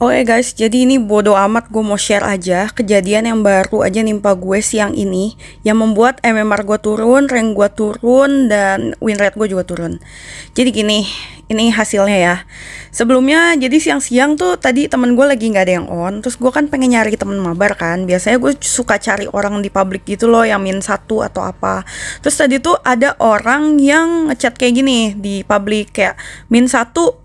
Oke guys, jadi ini bodo amat, gue mau share aja kejadian yang baru aja nimpa gue siang ini yang membuat MMR gue turun, rank gue turun, dan win rate gue juga turun. Jadi gini, ini hasilnya ya. Sebelumnya jadi siang-siang tuh tadi temen gue lagi nggak ada yang on, terus gue kan pengen nyari temen mabar kan. Biasanya gue suka cari orang di publik gitu loh yang min 1 atau apa. Terus tadi tuh ada orang yang ngechat kayak gini di publik kayak min 1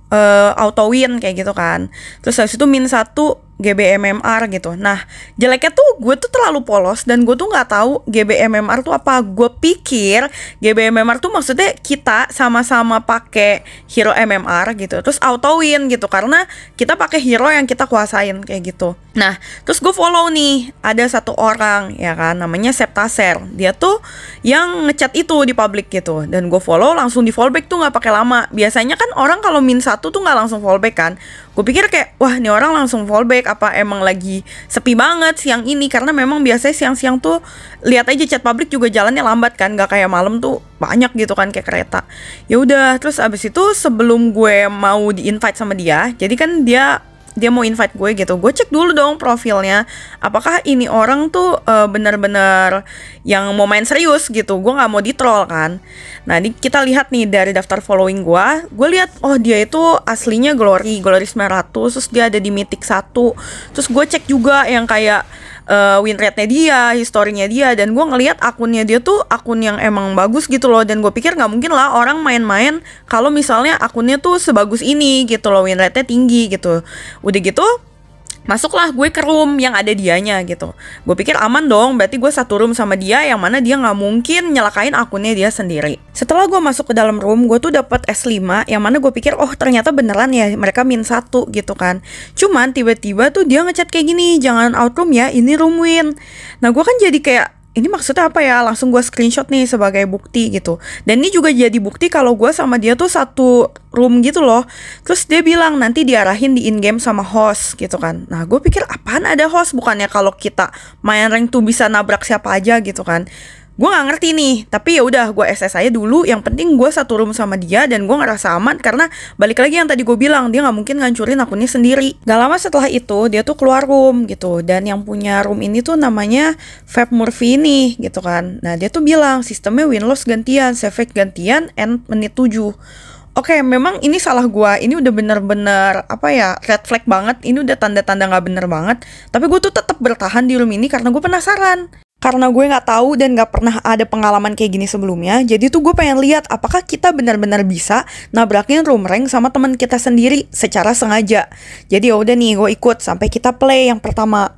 auto win kayak gitu kan. Terus habis itu min 1 GBMMR gitu. Nah, jeleknya tuh gue tuh terlalu polos dan gue tuh nggak tahu GBMMR tuh apa. Gue pikir GBMMR tuh maksudnya kita sama-sama pakai hero MMR gitu. Terus auto win gitu karena kita pakai hero yang kita kuasain kayak gitu. Nah, terus gue follow nih, ada satu orang ya kan, namanya Septaser. Dia tuh yang ngechat itu di publik gitu. Dan gue follow langsung di fallback tuh nggak pakai lama. Biasanya kan orang kalau min 1 tuh nggak langsung fallback kan. Gue pikir kayak, wah ini orang langsung fallback, apa emang lagi sepi banget siang ini. Karena memang biasanya siang-siang tuh lihat aja chat publik juga jalannya lambat kan, nggak kayak malam tuh banyak gitu kan kayak kereta. Ya udah, terus abis itu sebelum gue mau di invite sama dia, jadi kan dia mau invite gue gitu, gue cek dulu dong profilnya, apakah ini orang tuh bener-bener yang mau main serius gitu, gue nggak mau di troll kan. Nah kita lihat nih dari daftar following gue lihat oh dia itu aslinya Glory 900, terus dia ada di Mythic 1, terus gue cek juga yang kayak win rate-nya dia, historinya dia, dan gue ngelihat akunnya dia tuh akun yang emang bagus gitu loh. Dan gue pikir nggak mungkin lah orang main-main kalau misalnya akunnya tuh sebagus ini gitu loh, win rate-nya tinggi gitu. Udah gitu masuklah gue ke room yang ada dianya gitu. Gue pikir aman dong, berarti gue satu room sama dia, yang mana dia nggak mungkin nyelakain akunnya dia sendiri. Setelah gue masuk ke dalam room, gue tuh dapat S5, yang mana gue pikir oh ternyata beneran ya mereka min 1 gitu kan. Cuman tiba-tiba tuh dia ngechat kayak gini, jangan out room ya, ini room win. Nah gue kan jadi kayak, ini maksudnya apa ya? Langsung gue screenshot nih sebagai bukti gitu. Dan ini juga jadi bukti kalau gue sama dia tuh satu room gitu loh. Terus dia bilang nanti diarahin di in-game sama host gitu kan. Nah gue pikir apaan ada host? Bukannya kalau kita main rank tuh bisa nabrak siapa aja gitu kan. Gue nggak ngerti nih, tapi ya udah gue SS aja dulu. Yang penting gue satu room sama dia dan gue ngerasa aman karena balik lagi yang tadi gue bilang, dia nggak mungkin ngancurin akunnya sendiri. Gak lama setelah itu dia tuh keluar room gitu, dan yang punya room ini tuh namanya Fab Murphy nih gitu kan. Nah dia tuh bilang sistemnya win loss gantian, save gantian, end menit 7. Oke, memang ini salah gua. Ini udah bener-bener apa ya, red flag banget. Ini udah tanda-tanda nggak bener banget. Tapi gue tuh tetap bertahan di room ini karena gue penasaran. Karena gue nggak tahu dan nggak pernah ada pengalaman kayak gini sebelumnya, jadi tuh gue pengen lihat apakah kita benar-benar bisa nabrakin room rank sama teman kita sendiri secara sengaja. Jadi ya udah nih, gue ikut sampai kita play yang pertama.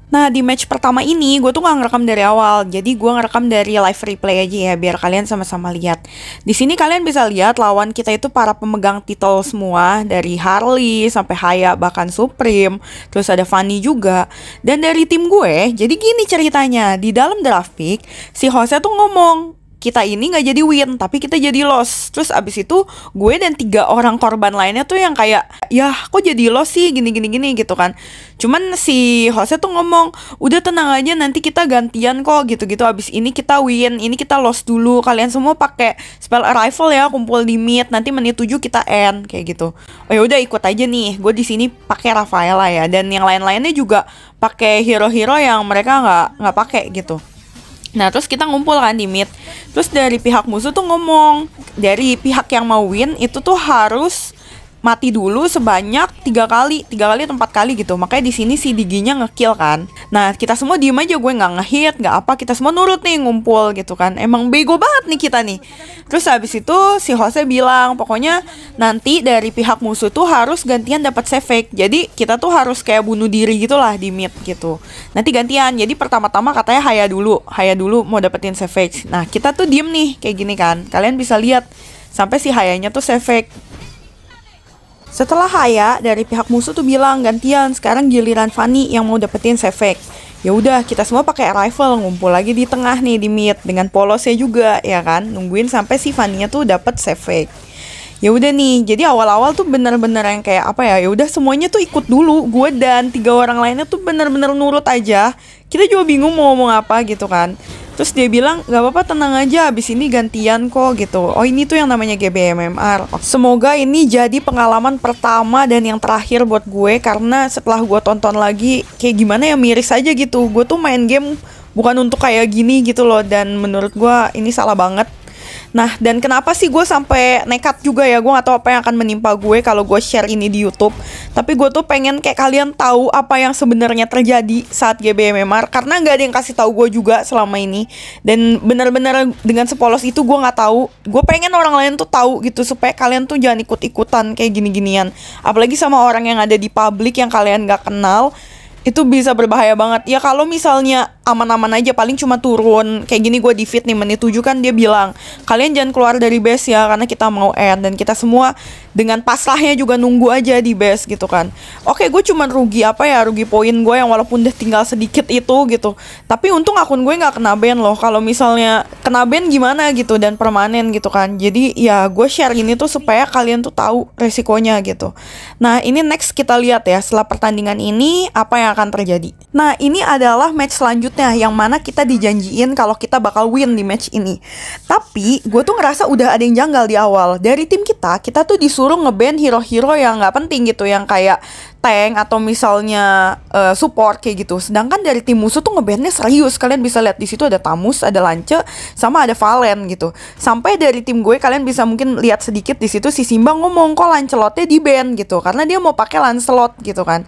Nah di match pertama ini gue tuh nggak ngerekam dari awal, jadi gue ngerekam dari live replay aja ya biar kalian sama-sama lihat. Di sini kalian bisa lihat lawan kita itu para pemegang titel semua, dari Harley sampai Haya bahkan Supreme, terus ada Fanny juga. Dan dari tim gue, jadi gini ceritanya, di dalam draft pick si Jose tuh ngomong kita ini nggak jadi win, tapi kita jadi loss. Terus abis itu gue dan 3 orang korban lainnya tuh yang kayak, ya kok jadi loss sih gini gitu kan. Cuman si Jose tuh ngomong, udah tenang aja nanti kita gantian kok gitu. Abis ini kita win, ini kita loss dulu. Kalian semua pakai spell arrival ya, kumpul di mid, nanti menit 7 kita end kayak gitu. Oh ya udah ikut aja nih. Gue di sini pakai Rafaela ya, dan yang lain-lainnya juga pakai hero-hero yang mereka nggak pakai gitu. Nah terus kita ngumpul kan di mid. Terus dari pihak musuh tuh ngomong, dari pihak yang mau win itu tuh harus mati dulu sebanyak 3 kali atau 4 kali gitu. Makanya di sini si Diginya ngekill kan. Nah kita semua diem aja, gue nggak ngehit nggak apa, kita semua nurut nih ngumpul gitu kan. Emang bego banget nih kita nih. Terus habis itu si Jose bilang pokoknya nanti dari pihak musuh tuh harus gantian dapat save. Jadi kita tuh harus kayak bunuh diri gitulah di mid gitu. Nanti gantian. Jadi pertama-tama katanya Haya dulu mau dapetin save. Nah kita tuh diem nih kayak gini kan. Kalian bisa lihat sampai si Hayanya tuh save. Setelah Haya dari pihak musuh tuh bilang gantian, sekarang giliran Fanny yang mau dapetin save. Ya udah kita semua pakai rifle, ngumpul lagi di tengah nih di mid dengan polosnya juga ya kan, nungguin sampai si Fanny-nya tuh dapet save. Ya udah nih, jadi awal-awal tuh bener-bener yang kayak apa ya, ya udah semuanya tuh ikut dulu. Gue dan 3 orang lainnya tuh bener-bener nurut aja. Kita juga bingung mau ngomong apa gitu kan. Terus dia bilang, gak apa-apa, tenang aja, abis ini gantian kok gitu. Oh, ini tuh yang namanya GBMMR. Semoga ini jadi pengalaman pertama dan yang terakhir buat gue, karena setelah gue tonton lagi, kayak gimana ya, miris aja gitu. Gue tuh main game bukan untuk kayak gini gitu loh, dan menurut gue ini salah banget. Nah, dan kenapa sih gue sampai nekat juga ya, gue gak tahu apa yang akan menimpa gue kalau gue share ini di YouTube. Tapi gue tuh pengen kayak kalian tahu apa yang sebenarnya terjadi saat GBMMR, karena gak ada yang kasih tahu gue juga selama ini. Dan bener-bener dengan sepolos itu gue gak tahu. Gue pengen orang lain tuh tahu gitu, supaya kalian tuh jangan ikut-ikutan kayak gini-ginian. Apalagi sama orang yang ada di publik yang kalian gak kenal. Itu bisa berbahaya banget. Ya kalau misalnya aman-aman aja, paling cuma turun kayak gini. Gue di feed nih menit 7 kan dia bilang, kalian jangan keluar dari base ya, karena kita mau end. Dan kita semua dengan pasrahnya juga nunggu aja di base gitu kan. Oke, gue cuma rugi apa ya, rugi poin gue yang walaupun udah tinggal sedikit itu gitu. Tapi untung akun gue gak kena ban loh. Kalau misalnya kena ban gimana gitu, dan permanen gitu kan. Jadi ya gue share ini tuh supaya kalian tuh tahu resikonya gitu. Nah, ini next kita lihat ya, setelah pertandingan ini apa yang akan terjadi. Nah, ini adalah match selanjutnya, yang mana kita dijanjiin kalau kita bakal win di match ini. Tapi gue tuh ngerasa udah ada yang janggal di awal. Dari tim kita tuh disuruh nge-ban hero-hero yang gak penting gitu, yang kayak tank atau misalnya support kayak gitu. Sedangkan dari tim musuh tuh nge-ban-nya serius. Kalian bisa lihat di situ ada Tamus, ada Lance, sama ada Valen gitu. Sampai dari tim gue kalian bisa mungkin lihat sedikit di situ si Simba ngomong kok Lancelotnya di-ban gitu, karena dia mau pakai Lancelot gitu kan.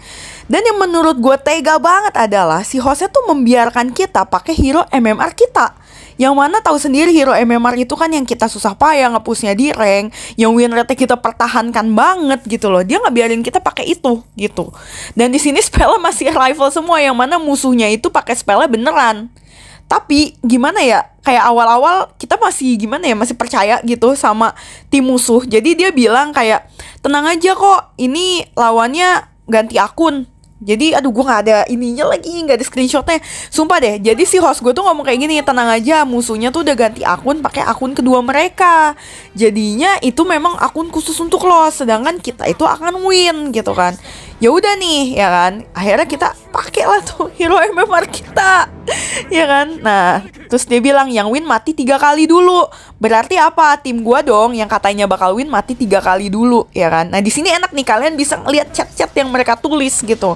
Dan yang menurut gue tega banget adalah si hostnya tuh membiarkan kita pakai hero MMR kita. Yang mana tahu sendiri hero MMR itu kan yang kita susah payah nge-pushnya di rank, yang win rate kita pertahankan banget gitu loh. Dia nggak biarin kita pakai itu gitu. Dan di sini spellnya masih rifle semua, yang mana musuhnya itu pakai spellnya beneran. Tapi gimana ya, kayak awal-awal kita masih gimana ya, masih percaya gitu sama tim musuh. Jadi dia bilang kayak, tenang aja kok, ini lawannya ganti akun. Jadi aduh, gue gak ada ininya lagi, gak ada screenshotnya. Sumpah deh, jadi si host gue tuh ngomong kayak gini, tenang aja, musuhnya tuh udah ganti akun pakai akun kedua mereka. Jadinya itu memang akun khusus untuk lo, sedangkan kita itu akan win gitu kan. Ya udah nih, ya kan, akhirnya kita pakai lah tuh hero MMR kita, ya kan. Nah, terus dia bilang yang win mati 3 kali dulu. Berarti apa? Tim gua dong yang katanya bakal win mati 3 kali dulu, ya kan. Nah, di sini enak nih, kalian bisa ngeliat chat-chat yang mereka tulis gitu.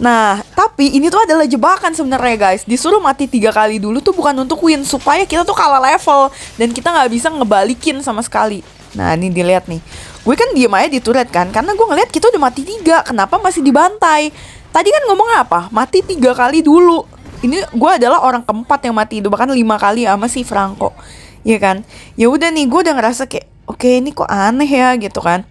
Nah, tapi ini tuh adalah jebakan sebenarnya guys. Disuruh mati 3 kali dulu tuh bukan untuk win, supaya kita tuh kalah level dan kita nggak bisa ngebalikin sama sekali. Nah, ini dilihat nih. Gue kan diem aja di turret kan, karena gue ngeliat kita udah mati 3. Kenapa masih dibantai? Tadi kan ngomong apa? Mati 3 kali dulu. Ini gue adalah orang keempat yang mati itu, bahkan 5 kali sama si Franco. Iya kan? Ya udah nih, gue udah ngerasa kayak oke, ini kok aneh ya gitu kan.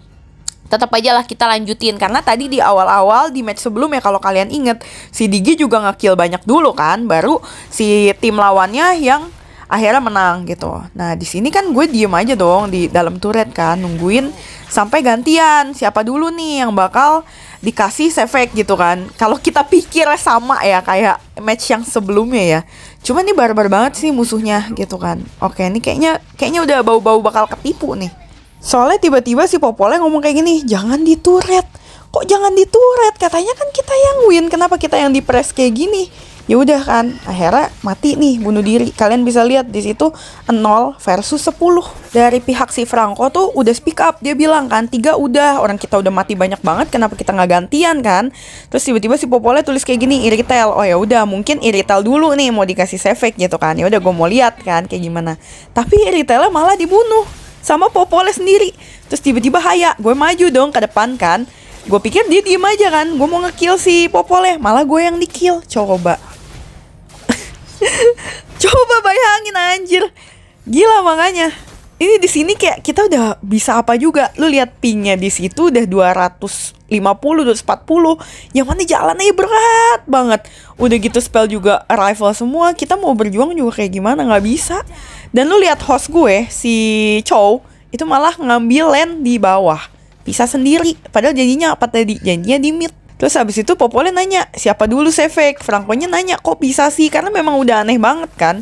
Tetap aja lah kita lanjutin, karena tadi di awal-awal di match sebelumnya kalau kalian inget, si Digi juga nge-kill banyak dulu kan, baru si tim lawannya yang akhirnya menang gitu. Nah, di sini kan gue diem aja dong di dalam turret kan, nungguin sampai gantian siapa dulu nih yang bakal dikasih sefek gitu kan. Kalau kita pikir sama ya kayak match yang sebelumnya ya. Cuma nih barbar banget sih musuhnya gitu kan. Oke, ini kayaknya udah bau-bau bakal ketipu nih. Soalnya tiba-tiba si Popolnya ngomong kayak gini, jangan di turret. Kok jangan di turret? Katanya kan kita yang win, kenapa kita yang di press kayak gini? Ya udah kan, akhirnya mati nih, bunuh diri. Kalian bisa lihat di situ 0 versus 10. Dari pihak si Franco tuh udah speak up, dia bilang kan 3 udah, orang kita udah mati banyak banget, kenapa kita nggak gantian kan? Terus tiba-tiba si Popolnya tulis kayak gini, Iritel. Oh ya udah, mungkin Iritel dulu nih mau dikasih sefek gitu kan. Ya udah, gue mau lihat kan kayak gimana. Tapi Iritelnya malah dibunuh sama Popolnya sendiri. Terus tiba-tiba Haya, gue maju dong ke depan kan. Gue pikir dia diem aja kan, gue mau nge-kill si Popolnya, malah gue yang di-kill. Coba coba bayangin anjir. Gila, makanya ini di sini kayak kita udah bisa apa juga. Lu lihat pingnya di situ udah 250, 240. Yang mana jalannya berat banget. Udah gitu spell juga rifle semua. Kita mau berjuang juga kayak gimana, nggak bisa. Dan lu lihat host gue si Chow itu malah ngambil lane di bawah, bisa sendiri. Padahal janjinya apa tadi? Janjinya di mid. Terus habis itu Popolnya nanya, siapa dulu sefek? Franco-nya nanya, kok bisa sih? Karena memang udah aneh banget kan.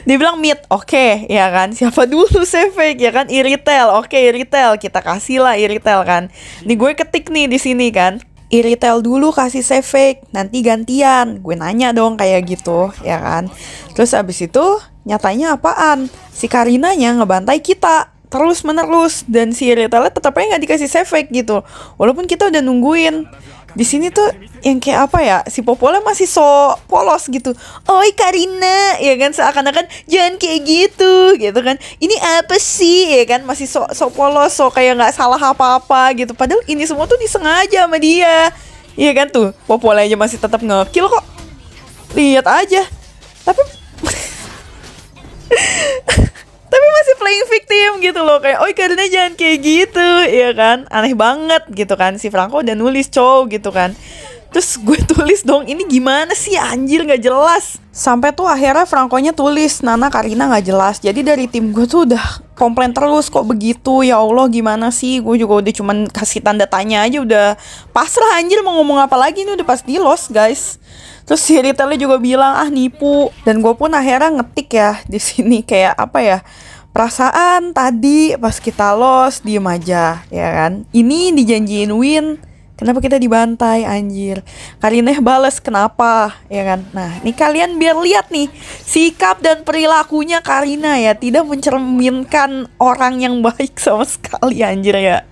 Dia bilang mid, oke, ya kan. Siapa dulu sefek, ya kan? Iritel, oke Iritel, kita kasih lah Iritel kan. Nih gue ketik nih di sini kan. iritel dulu kasih save fake, nanti gantian. Gue nanya dong kayak gitu, ya kan. Terus abis itu nyatanya apaan? Si Karinanya ngebantai kita terus menerus, dan si iritelnya tetap aja nggak dikasih save fake gitu. Walaupun kita udah nungguin. Di sini tuh yang kayak apa ya, si Popolnya masih so polos gitu. Oi Karina, ya kan, seakan-akan jangan kayak gitu kan. Ini apa sih, ya kan, masih so polos, so kayak nggak salah apa-apa gitu. Padahal ini semua tuh disengaja sama dia, ya kan. Tuh Popolnya aja masih tetap ngekill kok. Lihat aja. Tapi tapi masih playing victim gitu loh, kayak oi Karina jangan kayak gitu, ya kan. Aneh banget gitu kan. Si Franco udah nulis gitu kan. Terus gue tulis dong, ini gimana sih anjir, gak jelas. Sampai tuh akhirnya Franco-nya tulis Nana Karina gak jelas. Jadi dari tim gue tuh udah komplain terus, kok begitu, ya Allah gimana sih. Gue juga udah cuman kasih tanda tanya aja udah pasrah anjir, mau ngomong apa lagi, ini udah pas di lost guys. Terus si retailnya juga bilang nipu. Dan gue pun akhirnya ngetik ya di sini kayak apa ya, perasaan tadi pas kita lost diem aja, ya kan. Ini dijanjiin win, kenapa kita dibantai anjir. Karina balas kenapa, ya kan. Nah ini kalian biar lihat nih sikap dan perilakunya Karina ya, tidak mencerminkan orang yang baik sama sekali anjir ya.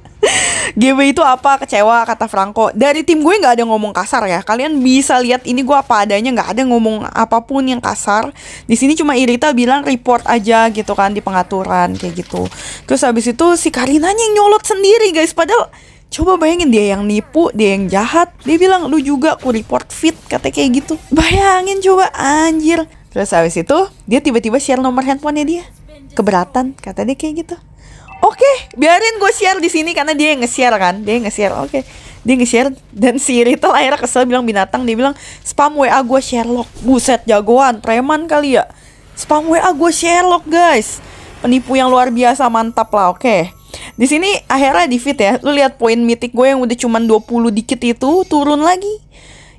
GB itu apa, kecewa kata Franco. Dari tim gue nggak ada ngomong kasar ya. Kalian bisa lihat ini gue apa adanya, nggak ada ngomong apapun yang kasar. Di sini cuma Irita bilang report aja gitu kan di pengaturan kayak gitu. Terus habis itu si Karinanya yang nyolot sendiri guys. Padahal coba bayangin, dia yang nipu, dia yang jahat. Dia bilang lu juga aku report fit, katanya kayak gitu. Bayangin coba anjir. Terus habis itu dia tiba-tiba share nomor handphonenya dia. Keberatan kata dia kayak gitu. Oke, biarin gue share di sini karena dia yang nge-share kan. Dia yang nge-share. Oke. Dia nge-share dan si Rita akhirnya kesel bilang binatang. Dia bilang spam WA gue Sherlock. Buset, jagoan, preman kali ya. Spam WA gue Sherlock guys. Penipu yang luar biasa, mantap lah. Oke. Di sini akhirnya di feed ya. Lu lihat poin mitik gue yang udah cuman 20 dikit itu turun lagi.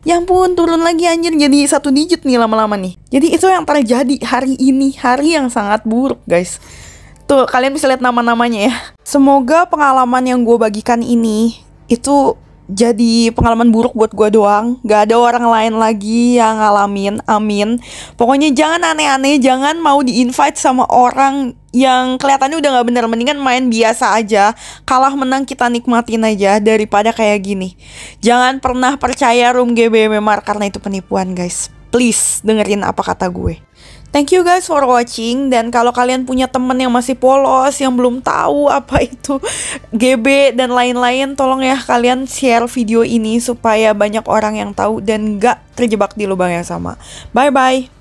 Ya ampun, turun lagi anjir, jadi 1 digit nih lama-lama nih. Jadi itu yang terjadi hari ini, hari yang sangat buruk guys. Tuh, kalian bisa lihat nama-namanya ya. Semoga pengalaman yang gue bagikan ini itu jadi pengalaman buruk buat gue doang. Gak ada orang lain lagi yang ngalamin, amin. Pokoknya jangan aneh-aneh, jangan mau di-invite sama orang yang kelihatannya udah gak bener. Mendingan main biasa aja, kalah menang kita nikmatin aja daripada kayak gini. Jangan pernah percaya room GB Memar karena itu penipuan guys. Please dengerin apa kata gue. Thank you guys for watching. Dan kalau kalian punya temen yang masih polos, yang belum tahu apa itu GB dan lain-lain, tolong ya kalian share video ini supaya banyak orang yang tahu dan gak terjebak di lubang yang sama. Bye bye.